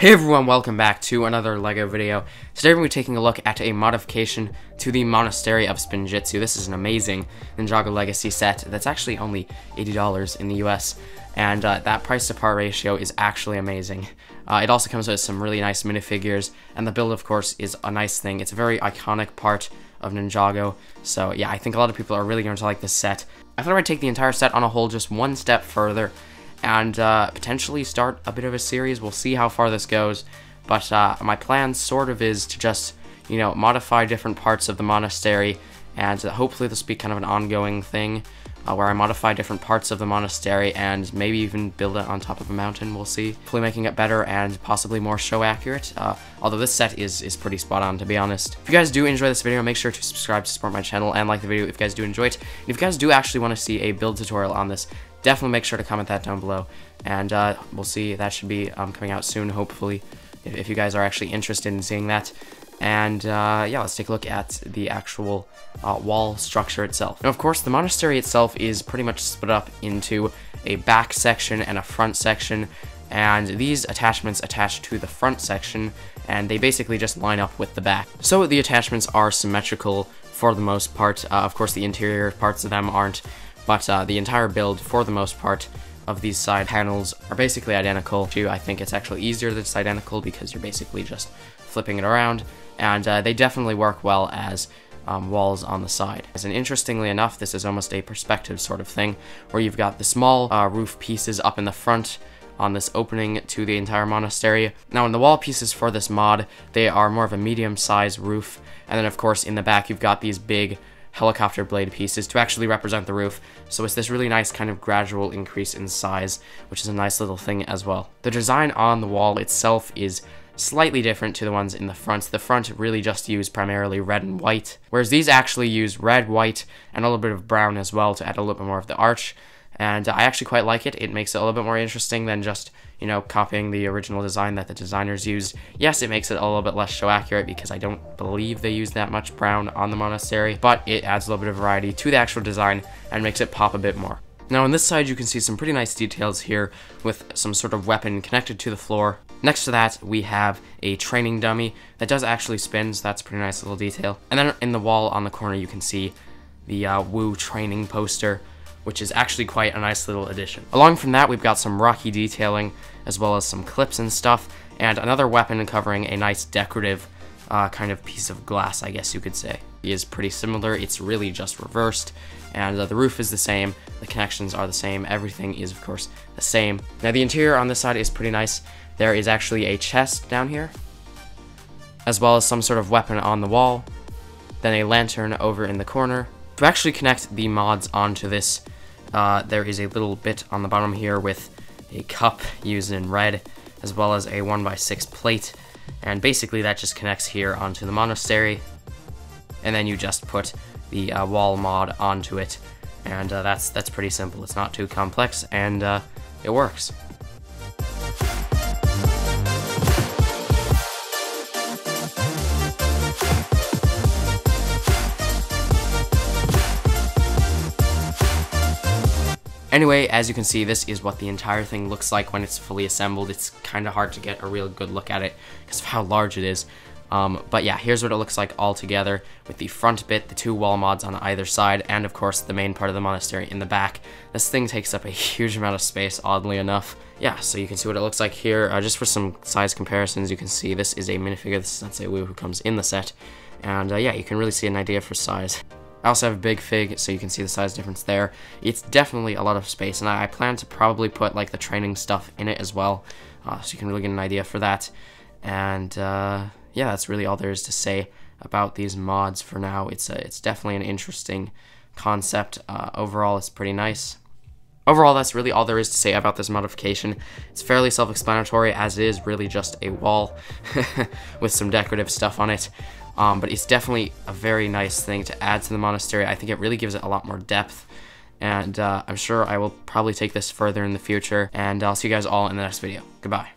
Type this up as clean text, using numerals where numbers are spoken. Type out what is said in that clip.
Hey everyone, welcome back to another LEGO video. Today we're going to be taking a look at a modification to the Monastery of Spinjitzu. This is an amazing Ninjago Legacy set that's actually only $80 in the US, and that price to par ratio is actually amazing. It also comes with some really nice minifigures, and the build of course is a nice thing. It's a very iconic part of Ninjago, so yeah, I think a lot of people are really going to like this set. I thought I'd take the entire set on a whole just one step further, and potentially start a bit of a series. We'll see how far this goes, but my plan sort of is to just, you know, modify different parts of the monastery, and hopefully this will be kind of an ongoing thing, where I modify different parts of the monastery and maybe even build it on top of a mountain. We'll see. Hopefully making it better and possibly more show accurate, although this set is pretty spot on, to be honest. If you guys do enjoy this video, make sure to subscribe to support my channel and like the video if you guys do enjoy it. And if you guys do actually want to see a build tutorial on this, definitely make sure to comment that down below, and we'll see. That should be coming out soon, hopefully, if you guys are actually interested in seeing that. And yeah, let's take a look at the actual wall structure itself. Now, of course, the monastery itself is pretty much split up into a back section and a front section, and these attachments attach to the front section, and they basically just line up with the back. So the attachments are symmetrical for the most part. Of course, the interior parts of them aren't, but the entire build, for the most part, of these side panels are basically identical. I think it's actually easier that it's identical because you're basically just flipping it around, and they definitely work well as walls on the side. And interestingly enough, this is almost a perspective sort of thing, where you've got the small roof pieces up in the front on this opening to the entire monastery. Now, in the wall pieces for this mod, they are more of a medium-sized roof, and then of course in the back you've got these big helicopter blade pieces to actually represent the roof. So it's this really nice kind of gradual increase in size, which is a nice little thing as well. The design on the wall itself is slightly different to the ones in the front. The front really just use primarily red and white, whereas these actually use red, white, and a little bit of brown as well to add a little bit more of the arch. And I actually quite like it. It makes it a little bit more interesting than just, you know, copying the original design that the designers used. Yes, it makes it a little bit less show accurate because I don't believe they use that much brown on the monastery, but it adds a little bit of variety to the actual design and makes it pop a bit more. Now on this side you can see some pretty nice details here with some sort of weapon connected to the floor. Next to that we have a training dummy that does actually spin, so that's a pretty nice little detail. And then in the wall on the corner you can see the Wu training poster, which is actually quite a nice little addition. Along from that, we've got some rocky detailing, as well as some clips and stuff, and another weapon covering a nice decorative kind of piece of glass, I guess you could say. It is pretty similar. It's really just reversed, and the roof is the same, the connections are the same, everything is of course the same. Now the interior on this side is pretty nice. There is actually a chest down here, as well as some sort of weapon on the wall, then a lantern over in the corner. To actually connect the mods onto this, there is a little bit on the bottom here with a cup used in red, as well as a 1x6 plate, and basically that just connects here onto the monastery, and then you just put the wall mod onto it, and that's pretty simple. It's not too complex, and it works. Anyway, as you can see, this is what the entire thing looks like when it's fully assembled. It's kind of hard to get a real good look at it because of how large it is. But yeah, here's what it looks like all together, with the front bit, the two wall mods on either side, and of course the main part of the monastery in the back. This thing takes up a huge amount of space, oddly enough. Yeah, so you can see what it looks like here. Just for some size comparisons, you can see this is a minifigure. This is Sensei Wu who comes in the set. And yeah, you can really see an idea for size. I also have a big fig, so you can see the size difference there. It's definitely a lot of space, and I plan to probably put like the training stuff in it as well, so you can really get an idea for that. And yeah, that's really all there is to say about these mods for now. It's definitely an interesting concept. Overall, it's pretty nice. Overall, that's really all there is to say about this modification. It's fairly self-explanatory, as it is really just a wall with some decorative stuff on it. But it's definitely a very nice thing to add to the monastery. I think it really gives it a lot more depth, and I'm sure I will probably take this further in the future, and I'll see you guys all in the next video. Goodbye.